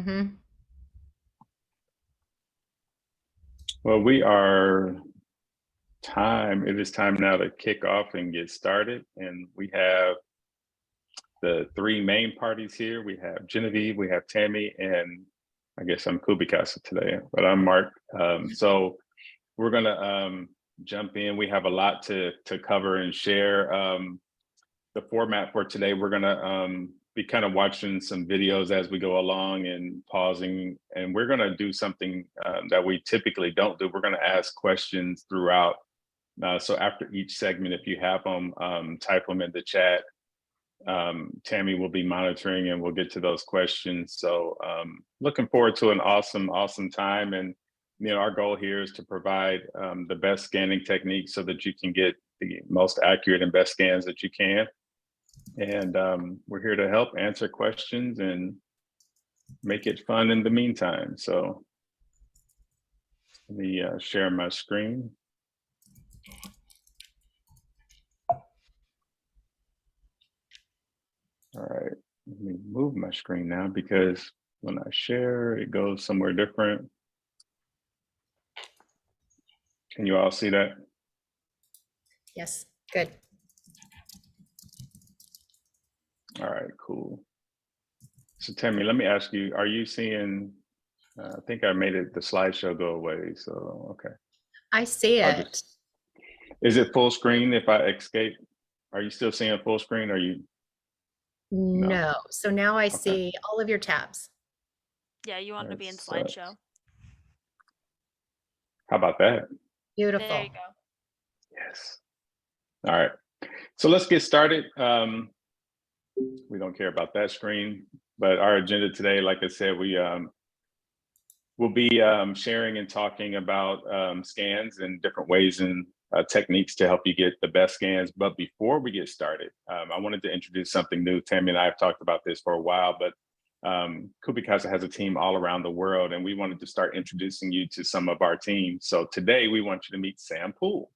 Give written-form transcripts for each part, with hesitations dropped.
Mm-hmm. Well, it is time now to kick off and get started. And we have the three main parties here. We have Genevieve, we have Tammy, and I guess I'm CubiCasa today, but I'm Mark. So we're gonna jump in. We have a lot to cover and share. The format for today, we're gonna be kind of watching some videos as we go along and pausing, and we're gonna do something that we typically don't do. We're gonna ask questions throughout. So after each segment, if you have them, type them in the chat. Tammy will be monitoring and we'll get to those questions. So looking forward to an awesome time. And our goal here is to provide the best scanning techniques so that you can get the most accurate and best scans that you can. And we're here to help answer questions and make it fun in the meantime. So let me share my screen. All right, let me move my screen now because when I share, it goes somewhere different. Can you all see that? Yes, good. All right, cool. So Tammy, let me ask you, are you seeing, I think I made the slideshow go away, so okay. I see it. Is it full screen if I escape? Are you still seeing full screen or you? No. So now I Okay. see all of your tabs. Yeah, you want to be in slideshow. How about that? Beautiful. There you go. Yes. All right. So let's get started. We don't care about that screen, but our agenda today, like I said, we'll be sharing and talking about scans and different ways and techniques to help you get the best scans. But before we get started, I wanted to introduce something new. Tammy and I have talked about this for a while, but CubiCasa has a team all around the world, and we wanted to start introducing you to some of our teams. So today we want you to meet Sam Poole.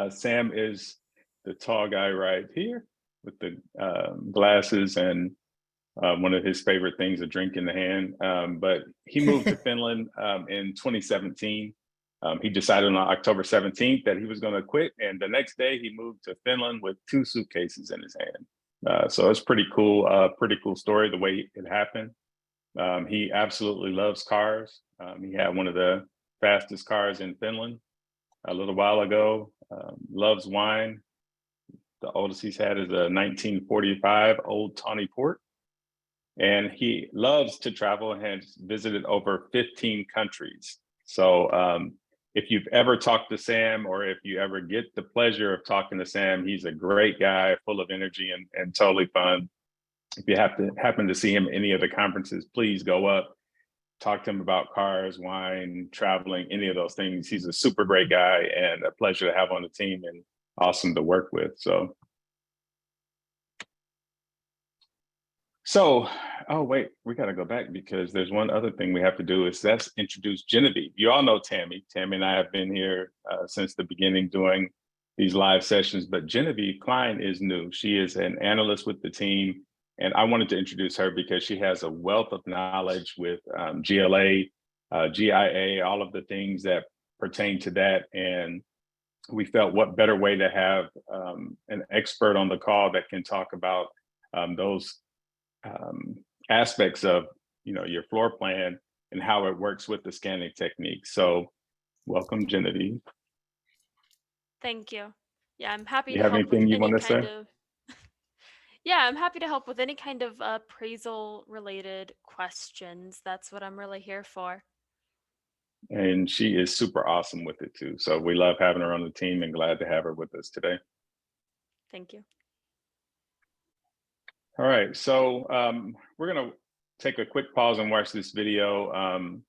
Sam is the tall guy right here with the glasses and one of his favorite things, a drink in the hand. But he moved to Finland in 2017. He decided on October 17th that he was going to quit. And the next day he moved to Finland with 2 suitcases in his hand. So it's pretty cool story, the way it happened. He absolutely loves cars. He had one of the fastest cars in Finland a little while ago, loves wine. The oldest he's had is a 1945 Old Tawny Port. And he loves to travel and has visited over 15 countries. So if you've ever talked to Sam, or if you ever get the pleasure of talking to Sam, he's a great guy, full of energy and totally fun. If you happen to see him at any of the conferences, please go up, talk to him about cars, wine, traveling, any of those things. He's a super great guy and a pleasure to have on the team and awesome to work with. So, oh wait, we got to go back because there's one other thing we have to do is that's introduce Genevieve. You all know Tammy. Tammy and I have been here since the beginning doing these live sessions, but Genevieve Klein is new. She is an analyst with the team, and I wanted to introduce her because she has a wealth of knowledge with GLA, GIA, all of the things that pertain to that. And we felt what better way to have an expert on the call that can talk about those aspects of your floor plan and how it works with the scanning technique. So welcome, Genevieve. Thank you. Yeah, I'm happy You to have help with anything you any want to kind say? of yeah, I'm happy to help with any kind of appraisal related questions. That's what I'm really here for. And she is super awesome with it too. So we love having her on the team and glad to have her with us today. Thank you. All right, so we're gonna take a quick pause and watch this video.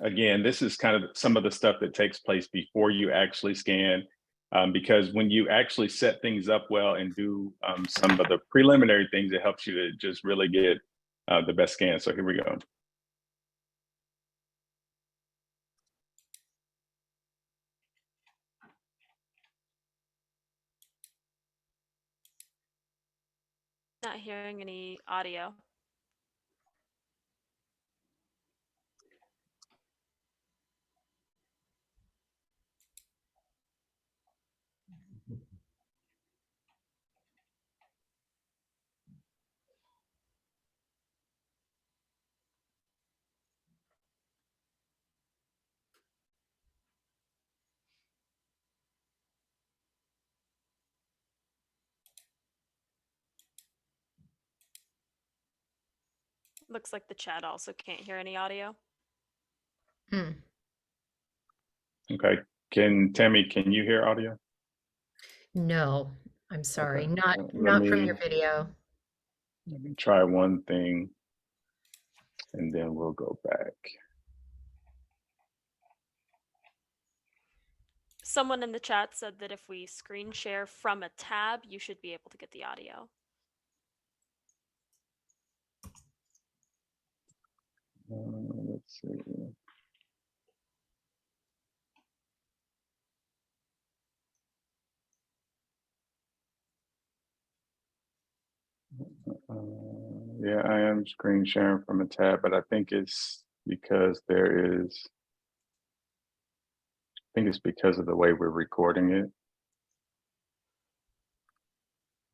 Again, this is kind of some of the stuff that takes place before you actually scan, because when you actually set things up well and do some of the preliminary things, it helps you to just really get the best scan. So here we go. Not hearing any audio. Looks like the chat also can't hear any audio. Hmm. Okay. Tammy, can you hear audio? No, I'm sorry. Okay. Not Let from your me video. try one thing and then we'll go back. Someone in the chat said that if we screen share from a tab, you should be able to get the audio. Let's see. Yeah, I am screen sharing from a tab, but I think it's because it's because of the way we're recording it.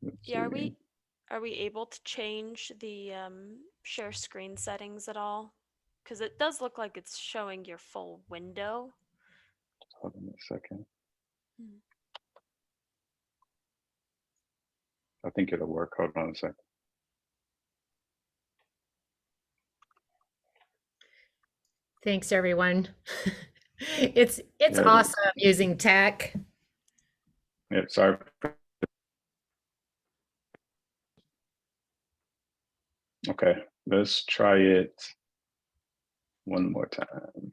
Let's Yeah, see. are we able to change the share screen settings at all? Because it does look like it's showing your full window. Hold on a second. Hmm. I think it'll work. Hold on a second. Thanks, everyone. It's Yeah. awesome using tech. Yeah, sorry. Okay, let's try it one more time.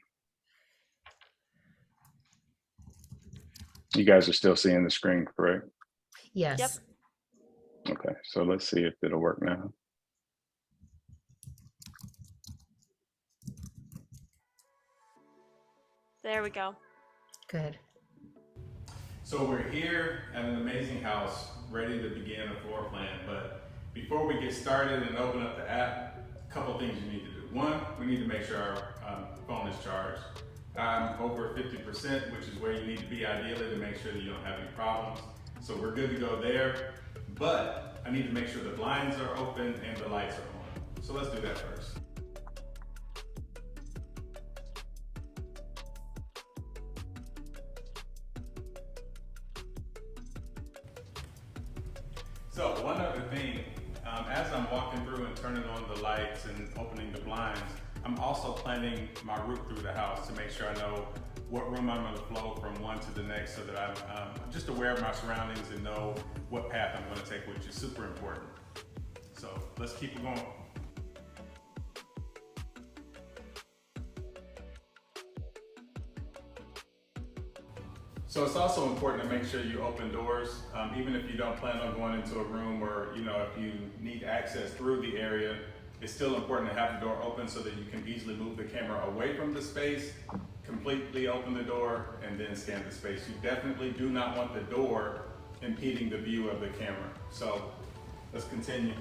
You guys are still seeing the screen, correct? Yes. Okay, so let's see if it'll work now. There we go. Good. So we're here at an amazing house, ready to begin a floor plan. But before we get started and open up the app, a couple things you need to do. One, we need to make sure our phone is charged. Over 50%, which is where you need to be ideally to make sure that you don't have any problems. So we're good to go there. But I need to make sure the blinds are open and the lights are on. So let's do that first. So one other thing, as I'm walking through and turning on the lights and opening the blinds, I'm also planning my route through the house to make sure I know what room I'm going to flow from one to the next, so that I'm just aware of my surroundings and know what path I'm going to take, which is super important. So let's keep it going. So it's also important to make sure you open doors, even if you don't plan on going into a room, or if you need access through the area, it's still important to have the door open so that you can easily move the camera away from the space, completely open the door, and then scan the space. You definitely do not want the door impeding the view of the camera. So let's continue.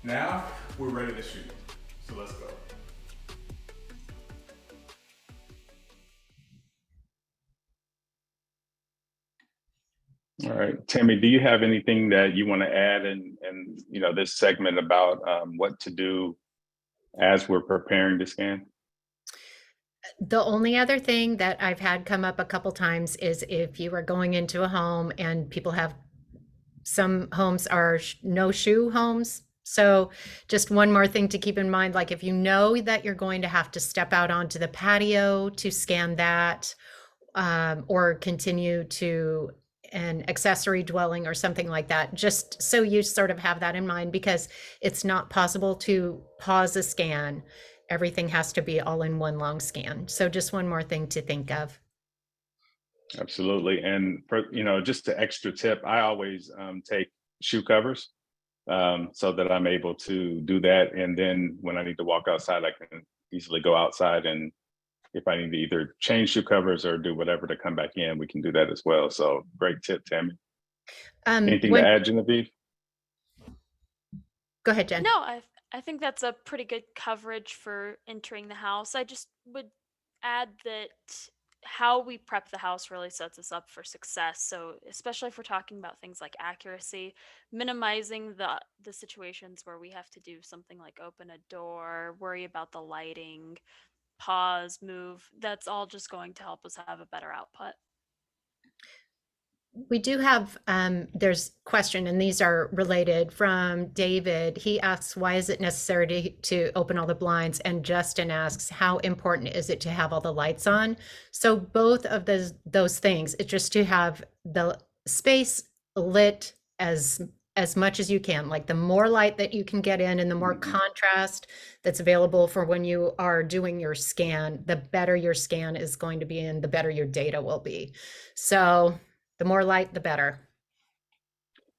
Now we're ready to shoot. So let's go. All right, Tammy, do you have anything that you want to add in this segment about what to do as we're preparing to scan? The only other thing that I've had come up a couple times is if you are going into a home and people have, some homes are no shoe homes. So just one more thing to keep in mind, like if you know that you're going to have to step out onto the patio to scan that, or continue to an accessory dwelling or something like that, just so you sort of have that in mind, because it's not possible to pause a scan. Everything has to be all in one long scan. So just one more thing to think of. Absolutely. And for, just an extra tip, I always take shoe covers so that I'm able to do that. And then when I need to walk outside, I can easily go outside, and if I need to either change shoe covers or do whatever to come back in, we can do that as well. So great tip, Tammy. Anything to add, Genevieve? Go ahead, Jen. No, I think that's a pretty good coverage for entering the house. I just would add that how we prep the house really sets us up for success. So, especially if we're talking about things like accuracy, minimizing the situations where we have to do something like open a door, worry about the lighting, pause, move, that's all just going to help us have a better output. We do have, there's question, and these are related from David. He asks, why is it necessary to open all the blinds? And Justin asks, how important is it to have all the lights on? So both of those things, it's just to have the space lit as much as you can. Like the more light that you can get in and the more contrast that's available for when you are doing your scan, the better your scan is going to be and the better your data will be. So the more light, the better.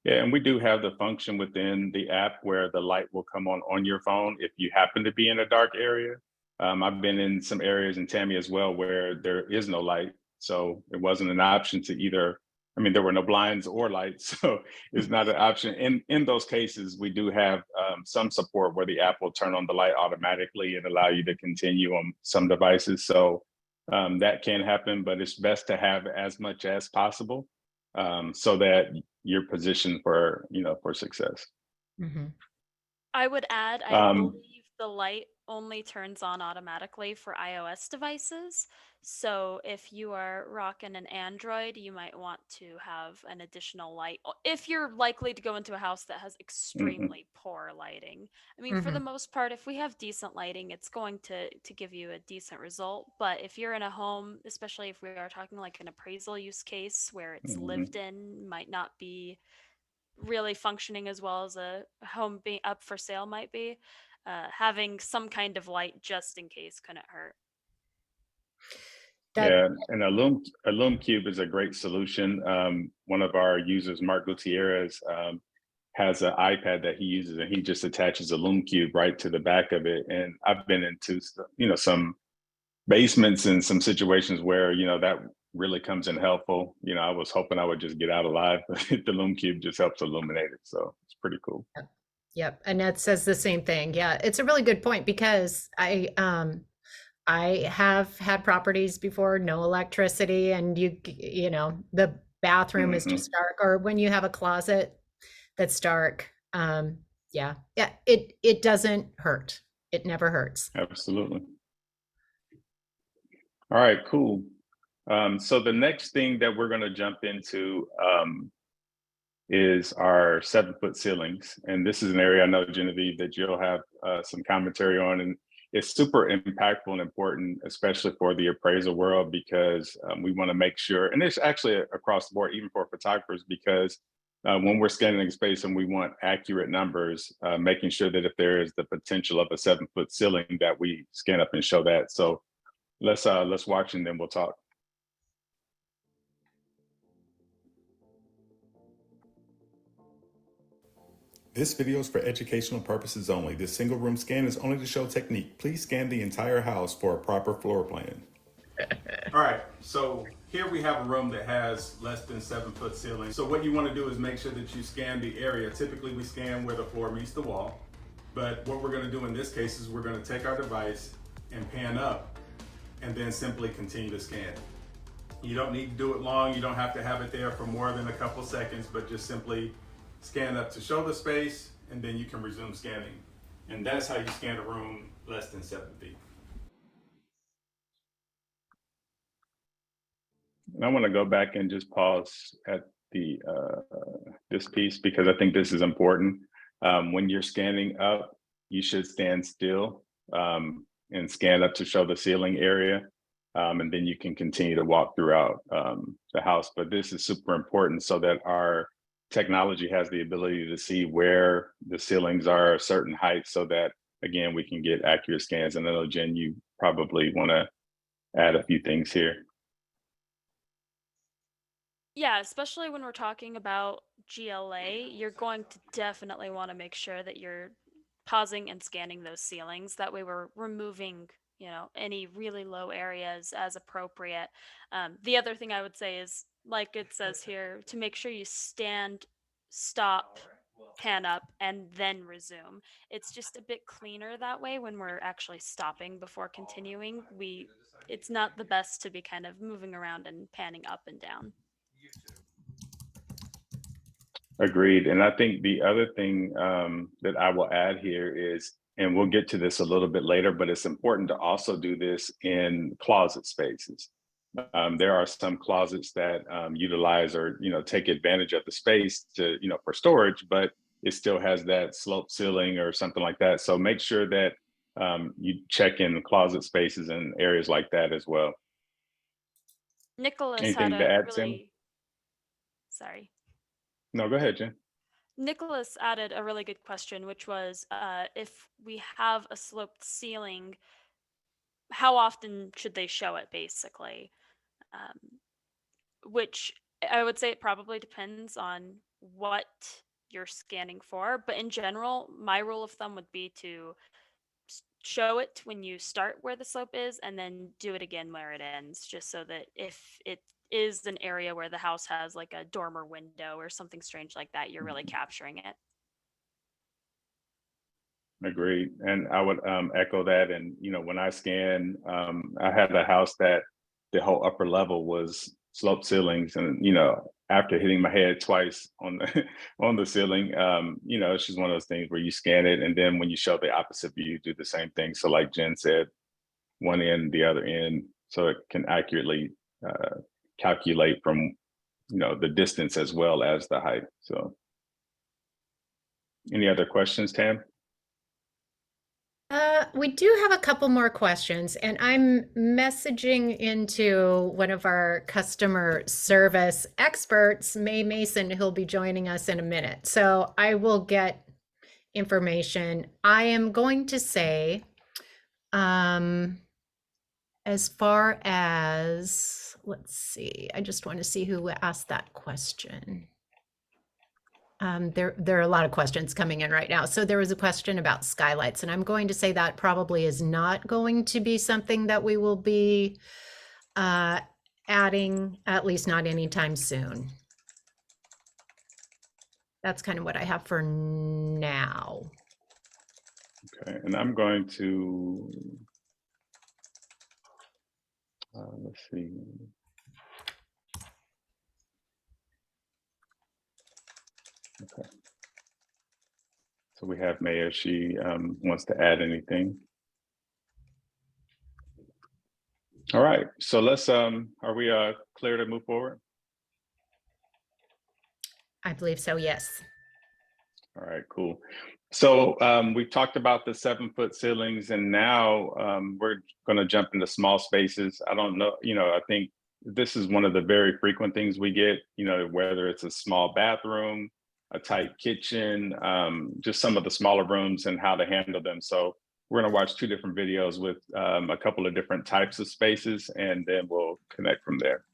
Yeah, and we do have the function within the app where the light will come on your phone if you happen to be in a dark area. I've been in some areas in Tammy as well where there is no light, so it wasn't an option to either. I mean, there were no blinds or lights, so it's not an option. In those cases, we do have some support where the app will turn on the light automatically and allow you to continue on some devices. So that can happen, but it's best to have as much as possible so that you're positioned for for success. Mhm. I would add, I believe the light only turns on automatically for iOS devices. So if you are rocking an Android, you might want to have an additional light if you're likely to go into a house that has Mhm. extremely poor lighting. I mean, for the Mhm. most part, if we have decent lighting, it's going to give you a decent result. But if you're in a home, especially if we are talking like an appraisal use case where it's lived Mhm. in, might not be really functioning as well as a home being up for sale might be, having some kind of light just in case couldn't hurt. That Yeah, and a Loom Cube is a great solution. One of our users, Mark Gutierrez, has an iPad that he uses, and he just attaches a Loom Cube right to the back of it. And I've been into some basements and some situations where that really comes in helpful. I was hoping I would just get out alive, but the Loom Cube just helps illuminate it, so it's pretty cool. Yep, Annette says the same thing. Yeah, it's a really good point because I have had properties before, no electricity, and the bathroom is Hmm. just dark, or when you have a closet that's dark. Yeah, yeah, it doesn't hurt. It never hurts. Absolutely. All right, cool. So the next thing that we're going to jump into is our 7-foot ceilings. And this is an area I know, Genevieve, that you'll have some commentary on. And it's super impactful and important, especially for the appraisal world, because we want to make sure, and it's actually across the board, even for photographers, because when we're scanning space and we want accurate numbers, making sure that if there is the potential of a 7-foot ceiling that we scan up and show that. So let's watch and then we'll talk. This video is for educational purposes only. This single room scan is only to show technique. Please scan the entire house for a proper floor plan. All right, so here we have a room that has less than 7-foot ceiling. So what you want to do is make sure that you scan the area. Typically we scan where the floor meets the wall, but what we're going to do in this case is we're going to take our device and pan up and then simply continue to scan. You don't need to do it long. You don't have to have it there for more than a couple seconds, but just simply scan up to show the space, and then you can resume scanning. And that's how you scan a room less than 7 feet. And I want to go back and just pause at the this piece because I think this is important. When you're scanning up, you should stand still and scan up to show the ceiling area. And then you can continue to walk throughout the house. But this is super important so that our technology has the ability to see where the ceilings are a certain height so that, again, we can get accurate scans. And I know, Jen, you probably want to add a few things here. Yeah, especially when we're talking about GLA, you're going to definitely want to make sure that you're pausing and scanning those ceilings. That way we're removing, any really low areas as appropriate. The other thing I would say is, like it says here, to make sure you stand, stop, pan up and then resume. It's just a bit cleaner that way when we're actually stopping before continuing. It's not the best to be kind of moving around and panning up and down. Agreed. And I think the other thing that I will add here is, and we'll get to this a little bit later, but it's important to also do this in closet spaces. There are some closets that utilize or take advantage of the space to for storage, but it still has that slope ceiling or something like that. So make sure that you check in closet spaces and areas like that as well. Nicholas Anything had to a add, Sam? really, sorry. No, go ahead, Jen. Nicholas added a really good question, which was if we have a sloped ceiling, how often should they show it, basically? Which I would say it probably depends on what you're scanning for. But in general, my rule of thumb would be to show it when you start where the slope is and then do it again where it ends, just so that if it is an area where the house has like a dormer window or something strange like that, you're really capturing it. Agreed. And I would echo that. And, when I scan, I had a house that the whole upper level was sloped ceilings. And, after hitting my head twice on the on the ceiling, it's just one of those things where you scan it. And then when you show the opposite view, you do the same thing. So like Jen said, one end, the other end, so it can accurately calculate from, the distance as well as the height. So any other questions, Tam? We do have a couple more questions, and I'm messaging into one of our customer service experts, May Mason, who'll be joining us in a minute. So I will get information. I am going to say, as far as, let's see, I just want to see who asked that question. There are a lot of questions coming in right now. So there was a question about skylights, and I'm going to say that probably is not going to be something that we will be adding, at least not anytime soon. That's kind of what I have for now. Okay, and I'm going to, let's see. Okay. So we have Mayor, she wants to add anything. All right, so let's, are we clear to move forward? I believe so, yes. All right, cool. So we've talked about the 7-foot ceilings, and now we're going to jump into small spaces. I don't know, I think this is one of the very frequent things we get, whether it's a small bathroom, a tight kitchen, just some of the smaller rooms and how to handle them. So we're going to watch 2 different videos with a couple of different types of spaces, and then we'll connect from there.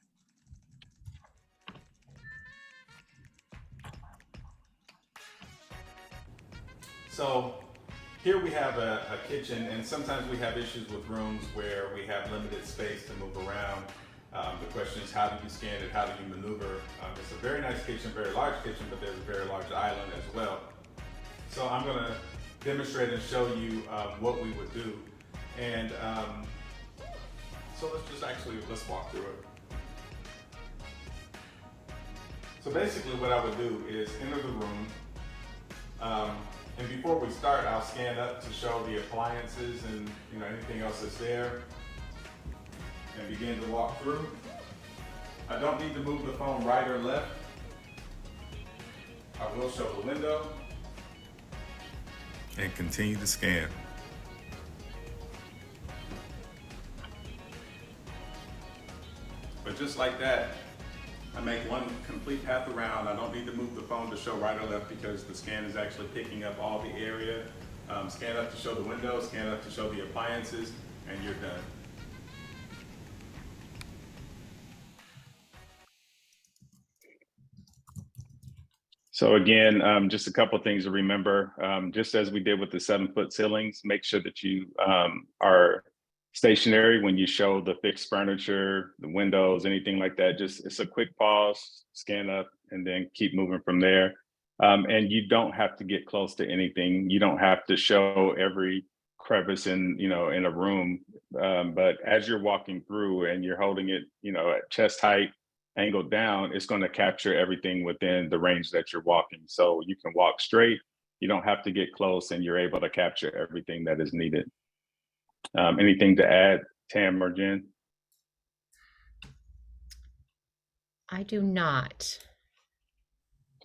So here we have a kitchen, and sometimes we have issues with rooms where we have limited space to move around. The question is, how do you scan it? How do you maneuver? It's a very nice kitchen, very large kitchen, but there's a very large island as well. So I'm going to demonstrate and show you what we would do. And so let's walk through it. So basically what I would do is enter the room. And before we start, I'll scan up to show the appliances and anything else that's there, and begin to walk through. I don't need to move the phone right or left. I will show the window and continue to scan. But just like that, I make one complete path around. I don't need to move the phone to show right or left because the scan is actually picking up all the area. Scan up to show the window, scan up to show the appliances, and you're done. So again, just a couple of things to remember. Just as we did with the 7-foot ceilings, make sure that you are stationary when you show the fixed furniture, the windows, anything like that. Just it's a quick pause, scan up, and then keep moving from there. And you don't have to get close to anything. You don't have to show every crevice in a room. But as you're walking through and you're holding it, at chest height, angled down, it's going to capture everything within the range that you're walking. So you can walk straight. You don't have to get close, and you're able to capture everything that is needed. Anything to add, Tam or Jen? I do not.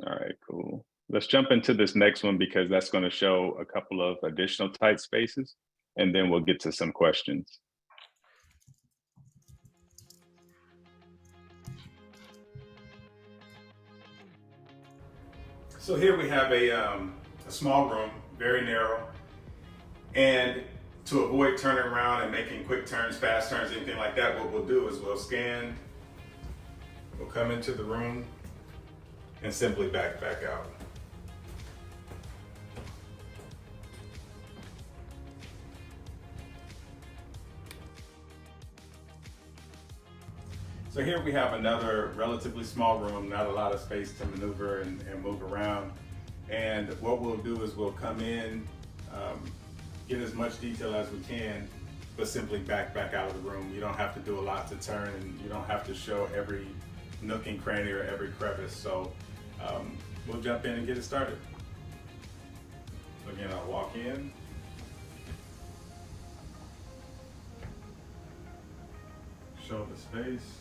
All right, cool. Let's jump into this next one because that's going to show a couple of additional tight spaces, and then we'll get to some questions. So here we have a small room, very narrow, and to avoid turning around and making quick turns, fast turns, anything like that, what we'll do is we'll scan, we'll come into the room, and simply back out. So here we have another relatively small room, not a lot of space to maneuver and move around. And what we'll do is we'll come in, get as much detail as we can, but simply back out of the room. You don't have to do a lot to turn, and you don't have to show every nook and cranny or every crevice. So we'll jump in and get it started. So again, I'll walk in. Show the space.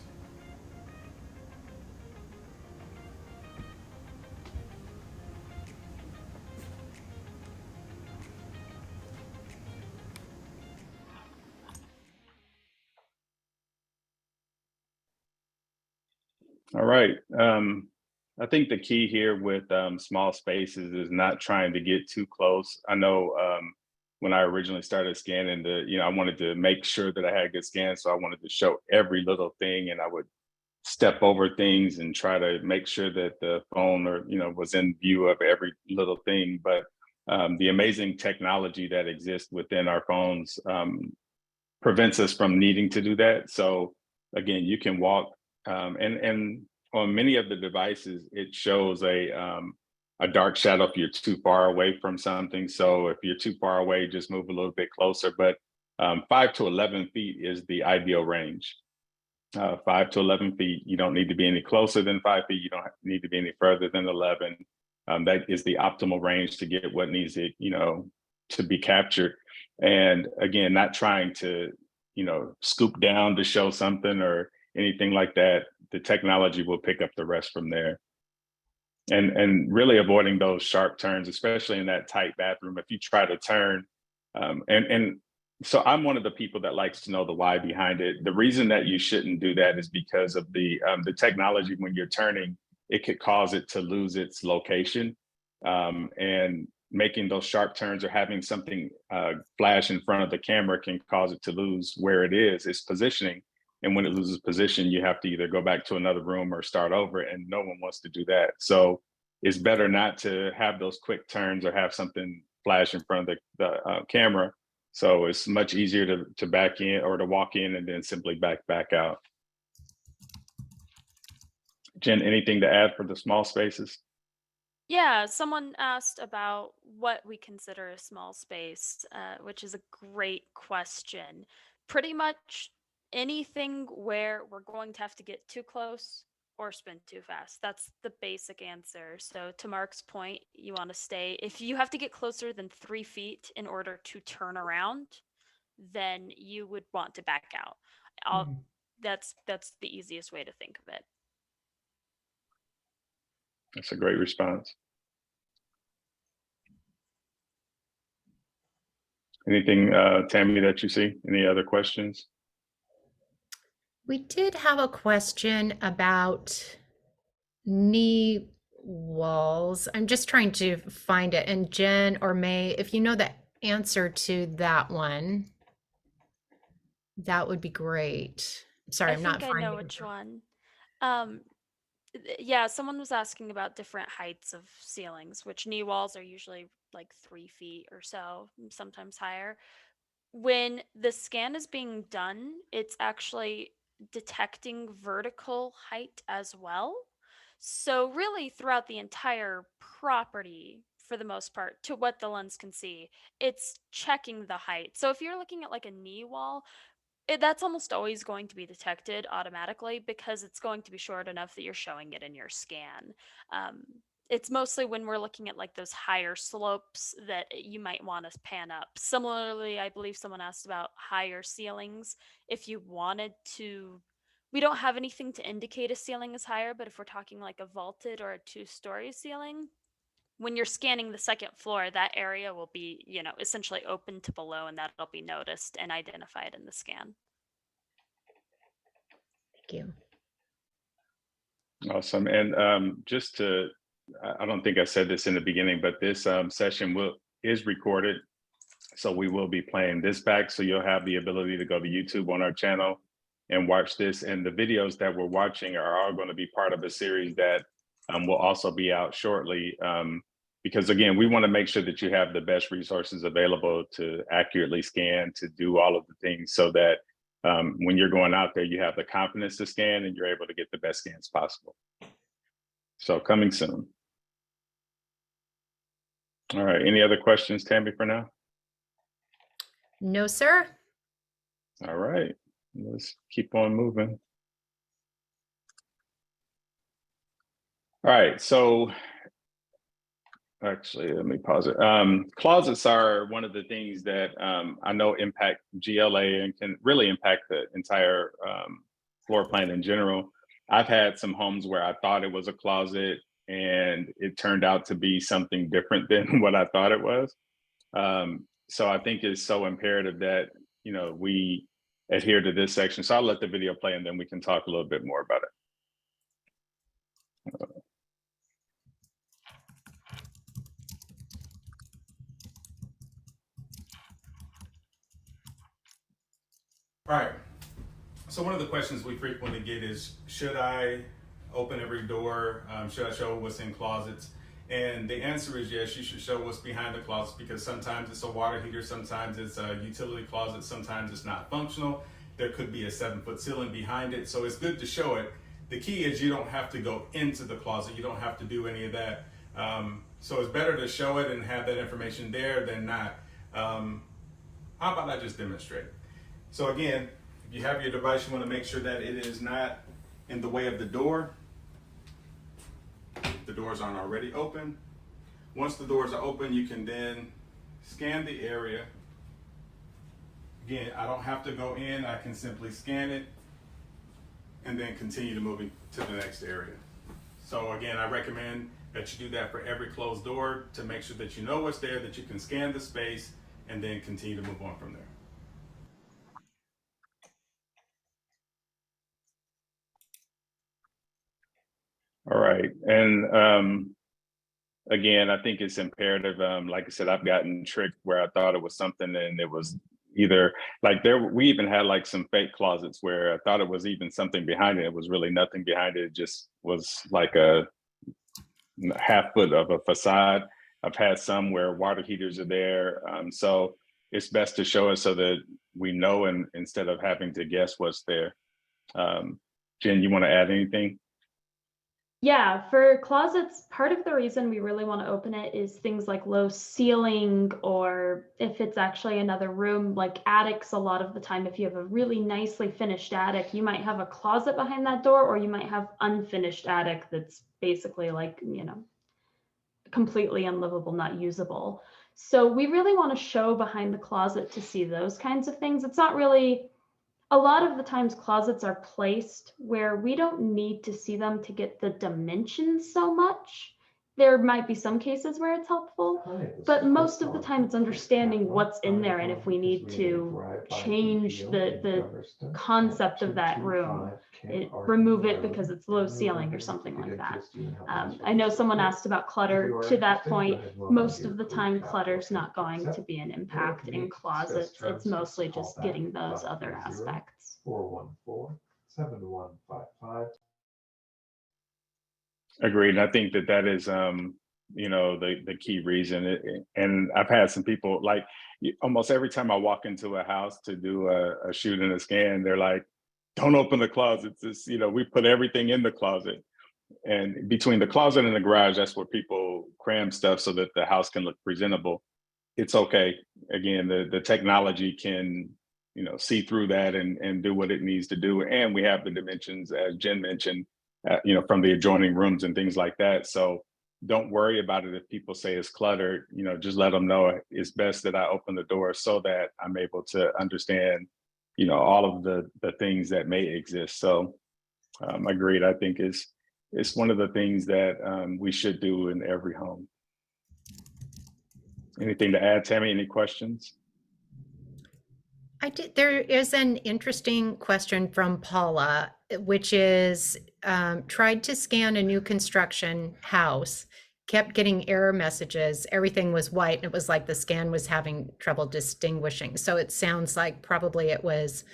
All right. I think the key here with small spaces is not trying to get too close. I know when I originally started scanning, I wanted to make sure that I had a good scan, so I wanted to show every little thing, and I would step over things and try to make sure that the phone was in view of every little thing. But the amazing technology that exists within our phones prevents us from needing to do that. So again, you can walk and on many of the devices, it shows a dark shadow if you're too far away from something. So if you're too far away, just move a little bit closer. But 5 to 11 feet is the ideal range. 5 to 11 feet, you don't need to be any closer than 5 feet. You don't need to be any further than 11. That is the optimal range to get what needs it, to be captured. And again, not trying to, scoop down to show something or anything like that. The technology will pick up the rest from there. And really avoiding those sharp turns, especially in that tight bathroom. If you try to turn, and so I'm one of the people that likes to know the why behind it. The reason that you shouldn't do that is because of the technology. When you're turning, it could cause it to lose its location, and making those sharp turns or having something flash in front of the camera can cause it to lose where it is, its positioning. And when it loses position, you have to either go back to another room or start over, and no one wants to do that. So it's better not to have those quick turns or have something flash in front of the camera. So it's much easier to back in or to walk in and then simply back out. Jen, anything to add for the small spaces? Yeah, someone asked about what we consider a small space, which is a great question. Pretty much anything where we're going to have to get too close or spin too fast. That's the basic answer. So to Mark's point, you want to stay. If you have to get closer than 3 feet in order to turn around, then you would want to back out. That's the easiest way to think of it. That's a great response. Anything, Tammy, that you see? Any other questions? We did have a question about knee walls. I'm just trying to find it. And Jen or May, if you know the answer to that one, that would be great. Sorry, I I'm not think I know finding which one. Um, yeah, someone was asking about different heights of ceilings, which knee walls are usually like 3 feet or so, sometimes higher. When the scan is being done, it's actually detecting vertical height as well. So really throughout the entire property, for the most part, to what the lens can see, it's checking the height. So if you're looking at like a knee wall, that's almost always going to be detected automatically because it's going to be short enough that you're showing it in your scan. Um, it's mostly when we're looking at like those higher slopes that you might want to pan up. Similarly, I believe someone asked about higher ceilings. If you wanted to, we don't have anything to indicate a ceiling is higher, but if we're talking like a vaulted or a two-story ceiling, when you're scanning the second floor, that area will be, essentially open to below, and that'll be noticed and identified in the scan. Thank you. Awesome. And I don't think I said this in the beginning, but this session is recorded. So we will be playing this back. So you'll have the ability to go to YouTube on our channel and watch this. And the videos that we're watching are all going to be part of a series that will also be out shortly. Because again, we want to make sure that you have the best resources available to accurately scan, to do all of the things so that when you're going out there, you have the confidence to scan and you're able to get the best scans possible. So coming soon. All right, any other questions, Tammy, for now? No, sir. All right, let's keep on moving. All right, so actually, let me pause it. Closets are one of the things that I know impact GLA and can really impact the entire floor plan in general. I've had some homes where I thought it was a closet and it turned out to be something different than what I thought it was. So I think it's so imperative that, we adhere to this section. So I'll let the video play and then we can talk a little bit more about it. All right. So one of the questions we frequently get is, should I open every door? Should I show what's in closets? And the answer is yes, you should show what's behind the closet, because sometimes it's a water heater, sometimes it's a utility closet, sometimes it's not functional. There could be a 7-foot ceiling behind it. So it's good to show it. The key is you don't have to go into the closet. You don't have to do any of that. So it's better to show it and have that information there than not. How about I just demonstrate? So again, if you have your device, you want to make sure that it is not in the way of the door. The doors aren't already open. Once the doors are open, you can then scan the area. Again, I don't have to go in. I can simply scan it and then continue to moving to the next area. So again, I recommend that you do that for every closed door to make sure that you know what's there, that you can scan the space and then continue to move on from there. All right, and again, I think it's imperative. Like I said, I've gotten tricked where I thought it was something and it was either like we even had like some fake closets where I thought it was even something behind it. It was really nothing behind it. It just was like a half foot of a facade. I've had some where water heaters are there. So it's best to show it so that we know, and instead of having to guess what's there. Jen, you want to add anything? Yeah, for closets, part of the reason we really want to open it is things like low ceiling, or if it's actually another room, like attics. A lot of the time, if you have a really nicely finished attic, you might have a closet behind that door, or you might have unfinished attic that's basically like, completely unlivable, not usable. So we really want to show behind the closet to see those kinds of things. It's not really, a lot of the times closets are placed where we don't need to see them to get the dimensions so much. There might be some cases where it's helpful, but most of the time it's understanding what's in there, and if we need to change the concept of that room, remove it because it's low ceiling or something like that. I know someone asked about clutter. To that point, most of the time clutter's not going to be an impact in closets. It's mostly just getting those other aspects. 414-7155. Agreed. I think that is, the key reason. And I've had some people, like, almost every time I walk into a house to do a shoot and a scan, they're like, don't open the closets. It's, we put everything in the closet. and between the closet and the garage, that's where people cram stuff so that the house can look presentable. It's okay. Again, the technology can, see through that and do what it needs to do. And we have the dimensions, as Jen mentioned, from the adjoining rooms and things like that. So don't worry about it if people say it's cluttered. Just let them know it's best that I open the door so that I'm able to understand, all of the things that may exist. So agreed. I think it's one of the things that we should do in every home. Anything to add, Tammy? Any questions? There is an interesting question from Paula, which is tried to scan a new construction house, kept getting error messages. Everything was white and it was like the scan was having trouble distinguishing. So it sounds like probably it was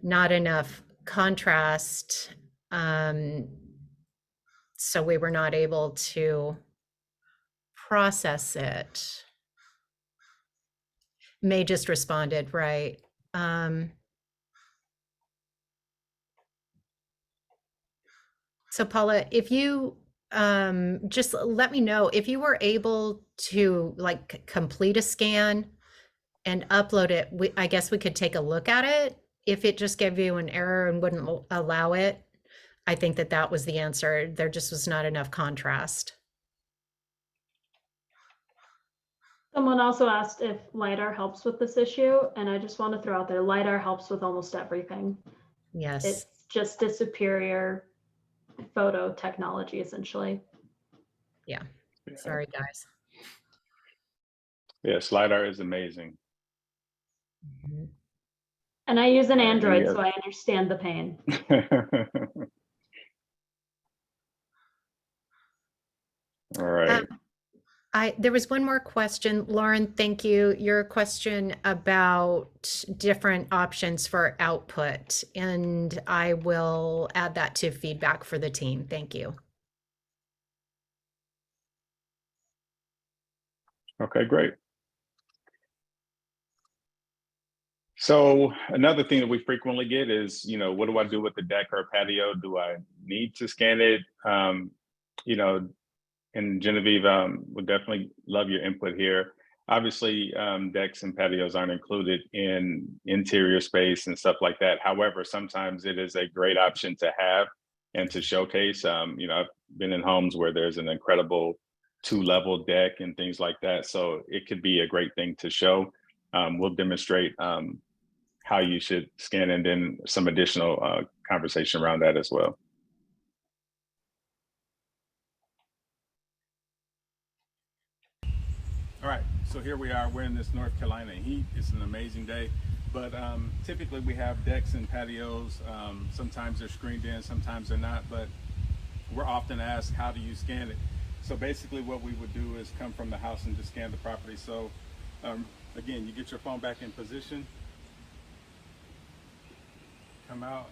not enough contrast. So we were not able to process it. May just responded, right? So Paula, if you just let me know if you were able to like complete a scan and upload it. I guess we could take a look at it. If it just gave you an error and wouldn't allow it, I think that was the answer. There just was not enough contrast. Someone also asked if LiDAR helps with this issue, and I just want to throw out there, LiDAR helps with almost everything. Yes. It's just a superior photo technology, essentially. Yeah. Sorry, guys. Yes, LiDAR is amazing. Mhm. And I use an Android, so I understand the pain. All right. There was one more question. Lauren, thank you. Your question about different options for output, and I will add that to feedback for the team. Thank you. Okay, great. So another thing that we frequently get is, what do I do with the deck or patio? Do I need to scan it? And Genevieve, would definitely love your input here. Obviously, decks and patios aren't included in interior space and stuff like that. However, sometimes it is a great option to have and to showcase. I've been in homes where there's an incredible 2-level deck and things like that. So it could be a great thing to show. We'll demonstrate how you should scan and then some additional conversation around that as well. All right, so here we are. We're in this North Carolina heat. It's an amazing day, but typically we have decks and patios. Sometimes they're screened in, sometimes they're not, but we're often asked, how do you scan it? So basically what we would do is come from the house and just scan the property. So again, you get your phone back in position, come out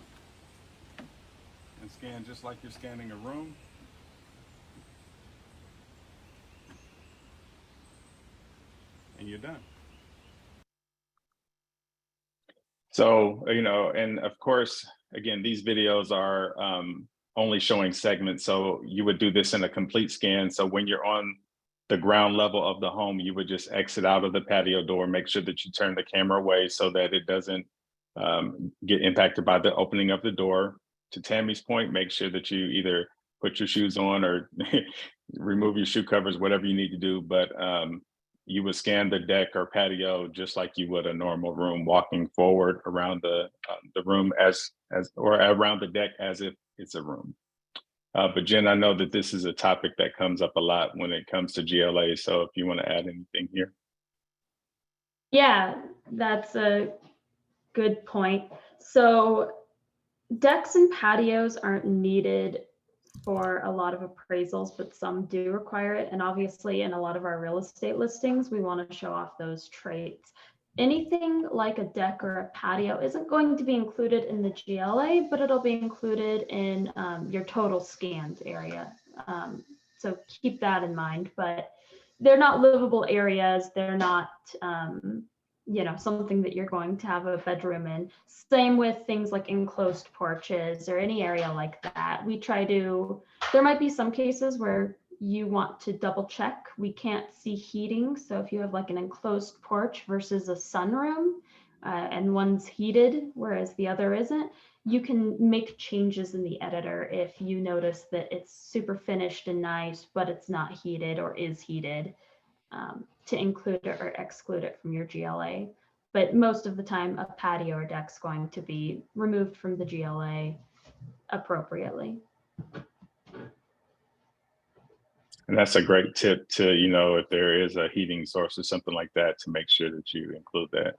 and scan just like you're scanning a room. And you're done. So, and of course, again, these videos are only showing segments. So you would do this in a complete scan. So when you're on the ground level of the home, you would just exit out of the patio door, make sure that you turn the camera away so that it doesn't get impacted by the opening of the door. To Tammy's point, make sure that you either put your shoes on or remove your shoe covers, whatever you need to do. But you would scan the deck or patio just like you would a normal room, walking forward around the room or around the deck as if it's a room. But Jen, I know that this is a topic that comes up a lot when it comes to GLA. So if you want to add anything here. Yeah, that's a good point. So decks and patios aren't needed for a lot of appraisals, but some do require it. And obviously in a lot of our real estate listings, we want to show off those traits. Anything like a deck or a patio isn't going to be included in the GLA, but it'll be included in your total scanned area. So keep that in mind, but they're not livable areas. They're not something that you're going to have a bedroom in. Same with things like enclosed porches or any area like that. There might be some cases where you want to double check. We can't see heating. So if you have like an enclosed porch versus a sunroom, and one's heated, whereas the other isn't, you can make changes in the editor if you notice that it's super finished and nice, but it's not heated or is heated, to include it or exclude it from your GLA. But most of the time, a patio or deck's going to be removed from the GLA appropriately. And that's a great tip to, if there is a heating source or something like that, to make sure that you include that.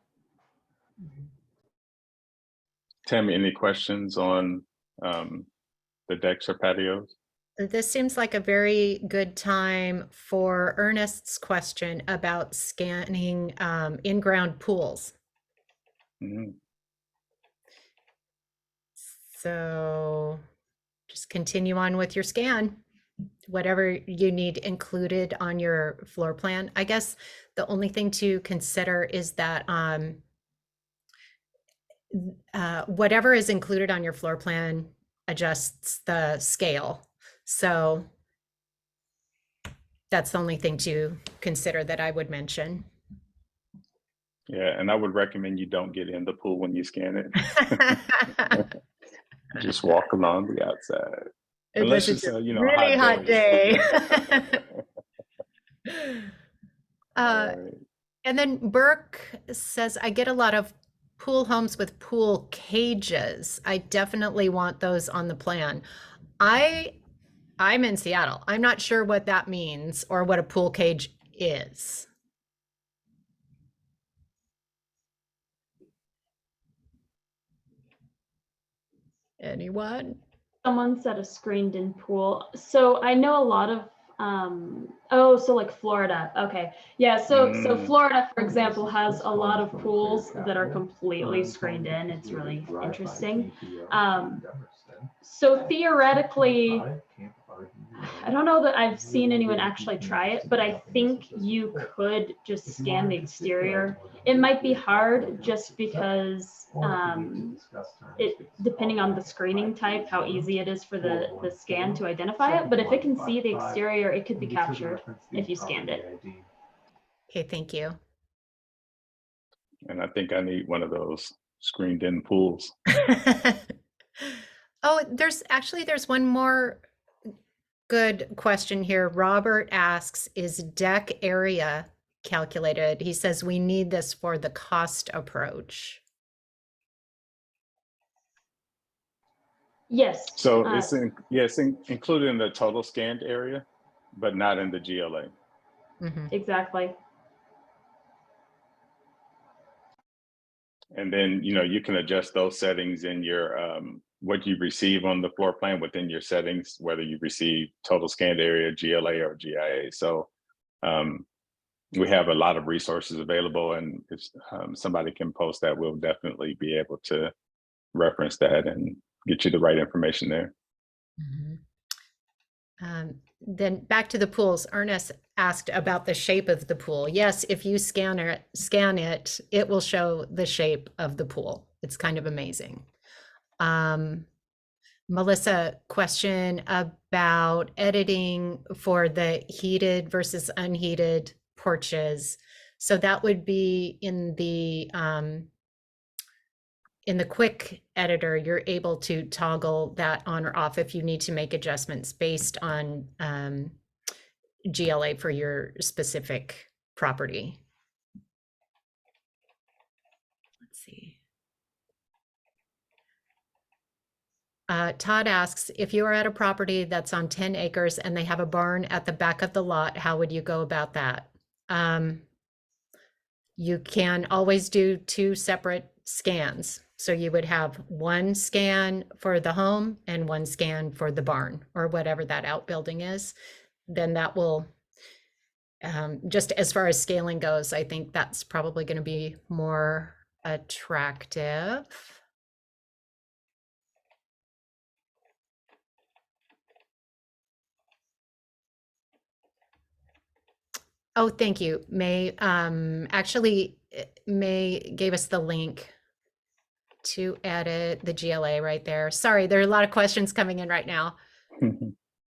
Tammy, any questions on the decks or patios? This seems like a very good time for Ernest's question about scanning in-ground pools. Mhm. So just continue on with your scan, whatever you need included on your floor plan. I guess the only thing to consider is that whatever is included on your floor plan adjusts the scale. So that's the only thing to consider that I would mention. Yeah, and I would recommend you don't get in the pool when you scan it. Just walk along the outside. Unless This is it's a a, really hot day. All right. And then Burke says, I get a lot of pool homes with pool cages. I definitely want those on the plan. I'm in Seattle. I'm not sure what that means or what a pool cage is. Anyone? Someone said a screened in pool. So I know a lot of so like Florida. Okay. Yeah, so Florida, for example, has a lot of pools that are completely screened in. It's really interesting. So theoretically, I don't know that I've seen anyone actually try it, but I think you could just scan the exterior. It might be hard just because depending on the screening type, how easy it is for the scan to identify it. But if it can see the exterior, it could be captured if you scanned it. Okay, thank you. And I think I need one of those screened in pools. Oh, there's one more good question here. Robert asks, is deck area calculated? He says we need this for the cost approach. Yes. So it's included in the total scanned area, but not in the GLA. Mm-hmm. Exactly. And then, you can adjust those settings in your, what you receive on the floor plan within your settings, whether you receive total scanned area, GLA or GIA. So we have a lot of resources available, and if somebody can post that, we'll definitely be able to reference that and get you the right information there. Mm-hmm. Then back to the pools. Ernest asked about the shape of the pool. Yes, if you scan it, it will show the shape of the pool. It's kind of amazing. Melissa, question about editing for the heated versus unheated porches. So that would be in the quick editor, you're able to toggle that on or off if you need to make adjustments based on GLA for your specific property. Let's see. Todd asks, if you are at a property that's on 10 acres and they have a barn at the back of the lot, how would you go about that? You can always do 2 separate scans. So you would have one scan for the home and one scan for the barn or whatever that outbuilding is. Then that will, just as far as scaling goes, I think that's probably going to be more attractive. Oh, thank you, May. Actually, May gave us the link to edit the GLA right there. Sorry, there are a lot of questions coming in right now.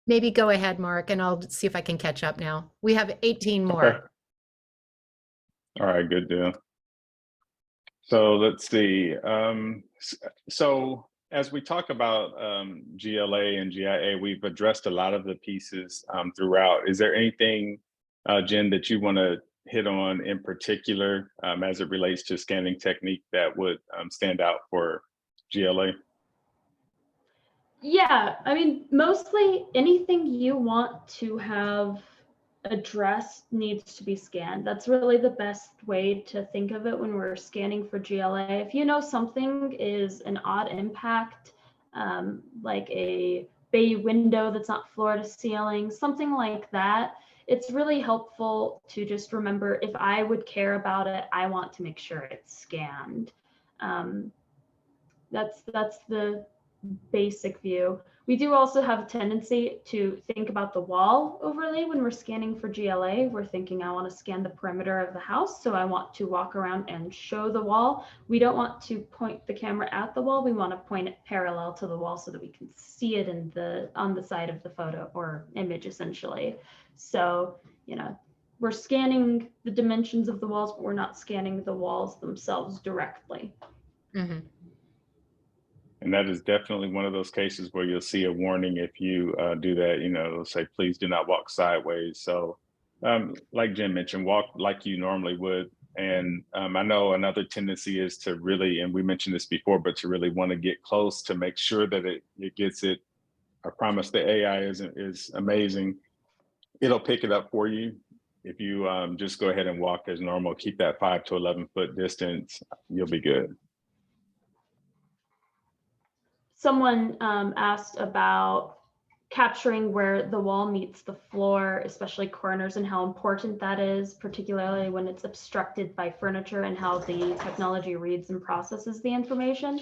Maybe go ahead, Mark, and I'll see if I can catch up now. We have 18 more. Okay. All right, good deal. So let's see. So as we talk about GLA and GIA, we've addressed a lot of the pieces throughout. Is there anything, Jen, that you want to hit on in particular as it relates to scanning technique that would stand out for GLA? Yeah, I mean, mostly anything you want to have addressed needs to be scanned. That's really the best way to think of it when we're scanning for GLA. If you know something is an odd impact, like a bay window that's not floor to ceiling, something like that, it's really helpful to just remember, if I would care about it, I want to make sure it's scanned. That's the basic view. We do also have a tendency to think about the wall overlay when we're scanning for GLA. We're thinking, I want to scan the perimeter of the house, so I want to walk around and show the wall. We don't want to point the camera at the wall. We want to point it parallel to the wall so that we can see it on the side of the photo or image, essentially. So, you know, we're scanning the dimensions of the walls, but we're not scanning the walls themselves directly. Mm-hmm. And that is definitely one of those cases where you'll see a warning if you do that. You know, it'll say, please do not walk sideways. So like Jen mentioned, walk like you normally would. And I know another tendency is to really, and we mentioned this before, but to really want to get close to make sure that it gets it. I promise the AI is amazing. It'll pick it up for you. If you just go ahead and walk as normal, keep that 5 to 11 foot distance, you'll be good. Someone asked about capturing where the wall meets the floor, especially corners, and how important that is, particularly when it's obstructed by furniture, and how the technology reads and processes the information.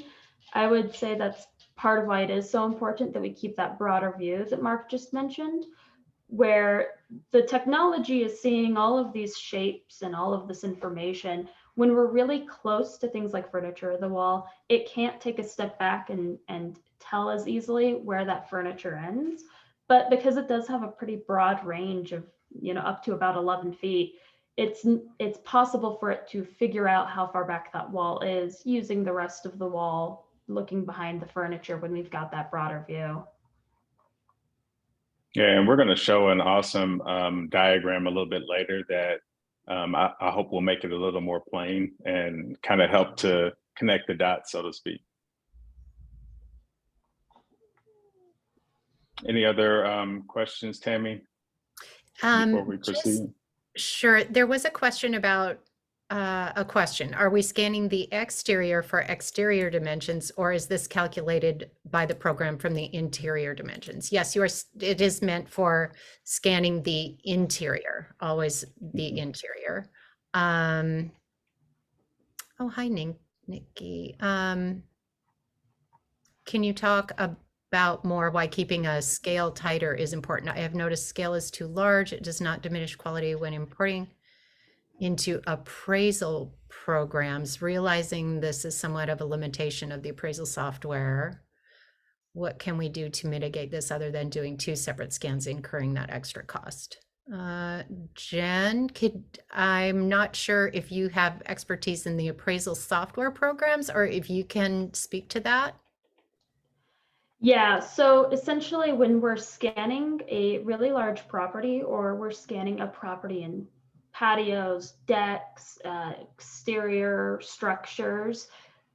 I would say that's part of why it is so important that we keep that broader view that Mark just mentioned, where the technology is seeing all of these shapes and all of this information. When we're really close to things like furniture or the wall, it can't take a step back and tell as easily where that furniture ends. But because it does have a pretty broad range of, you know, up to about 11 feet, it's possible for it to figure out how far back that wall is using the rest of the wall, looking behind the furniture when we've got that broader view. Yeah, and we're going to show an awesome diagram a little bit later that I hope will make it a little more plain and kind of help to connect the dots, so to speak. Any other questions, Tammy, before we proceed? Sure. There was a question about are we scanning the exterior for exterior dimensions, or is this calculated by the program from the interior dimensions? Yes, it is meant for scanning the interior, always the interior. Oh, hi, Nikki. Can you talk about more why keeping a scale tighter is important? I have noticed scale is too large. It does not diminish quality when importing into appraisal programs. Realizing this is somewhat of a limitation of the appraisal software, what can we do to mitigate this other than doing 2 separate scans, incurring that extra cost? Jen, I'm not sure if you have expertise in the appraisal software programs, or if you can speak to that. Yeah, so essentially when we're scanning a really large property, or we're scanning a property in patios, decks, exterior structures,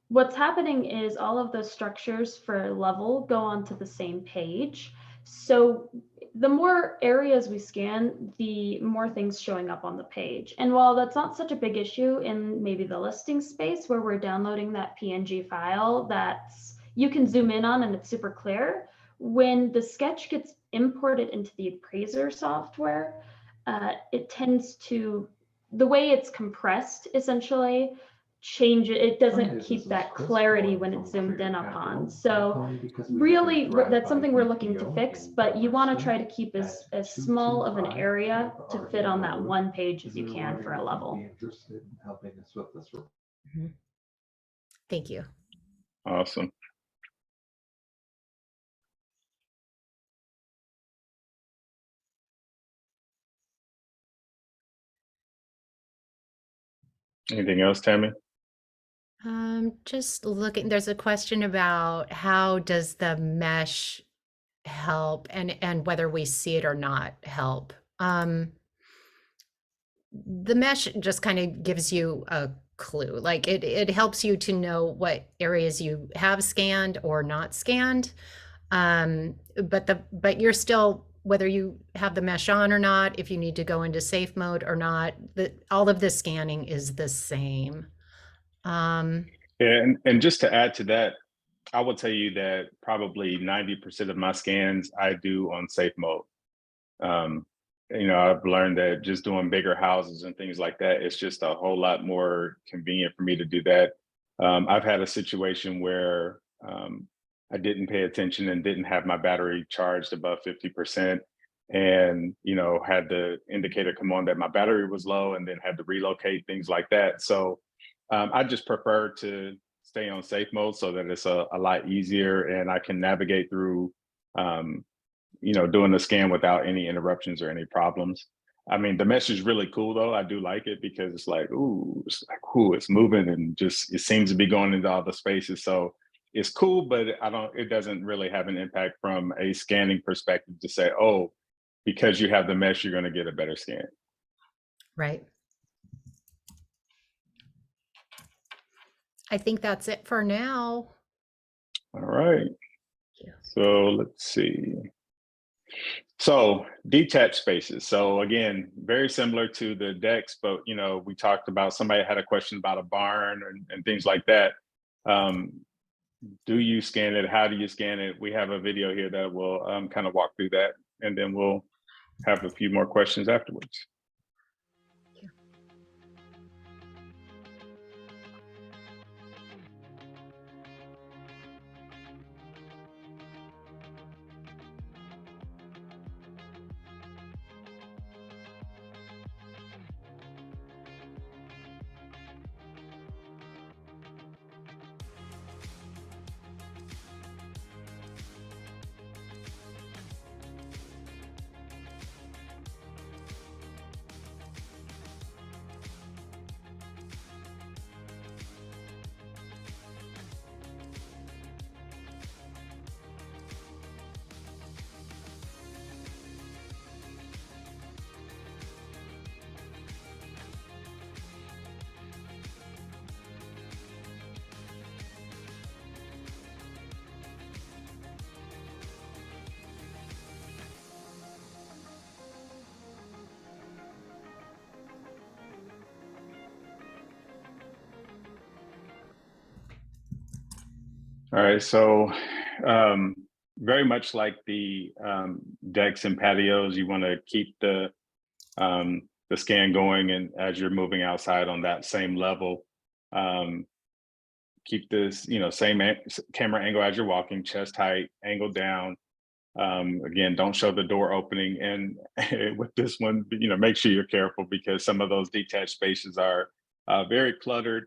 what's happening is all of those structures for level go onto the same page. So the more areas we scan, the more things showing up on the page. And while that's not such a big issue in maybe the listing space where we're downloading that PNG file that's you can zoom in on and it's super clear, when the sketch gets imported into the appraiser software, it tends to, the way it's compressed essentially, change it. It doesn't keep that clarity when it's zoomed in upon. So really, that's something we're looking to fix, but you want to try to keep as small of an area to fit on that one page as you can for a level. Mhm. Thank you. Awesome. Anything else, Tammy? Just looking, there's a question about how does the mesh help and whether we see it or not help. The mesh just kind of gives you a clue. Like it helps you to know what areas you have scanned or not scanned. But you're still, whether you have the mesh on or not, if you need to go into safe mode or not, all of the scanning is the same. And just to add to that, I will tell you that probably 90% of my scans I do on safe mode. I've learned that just doing bigger houses and things like that, it's just a whole lot more convenient for me to do that. I've had a situation where I didn't pay attention and didn't have my battery charged above 50%, and had the indicator come on that my battery was low, and then had to relocate, things like that. So I just prefer to stay on safe mode so that it's a lot easier and I can navigate through doing the scan without any interruptions or any problems. I mean, the mesh is really cool though. I do like it because it's like, ooh, it's moving and just, it seems to be going into all the spaces. So it's cool, but it doesn't really have an impact from a scanning perspective to say, oh, because you have the mesh, you're going to get a better scan. Right. I think that's it for now. All right. Yeah. So let's see. So detached spaces. So again, very similar to the decks, but we talked about, somebody had a question about a barn and things like that. Do you scan it? How do you scan it? We have a video here that will kind of walk through that, and then we'll have a few more questions afterwards. All right, so very much like the decks and patios, you want to keep the scan going, and as you're moving outside on that same level, keep this same camera angle as you're walking, chest height, angle down. Again, don't show the door opening, and with this one, make sure you're careful because some of those detached spaces are very cluttered.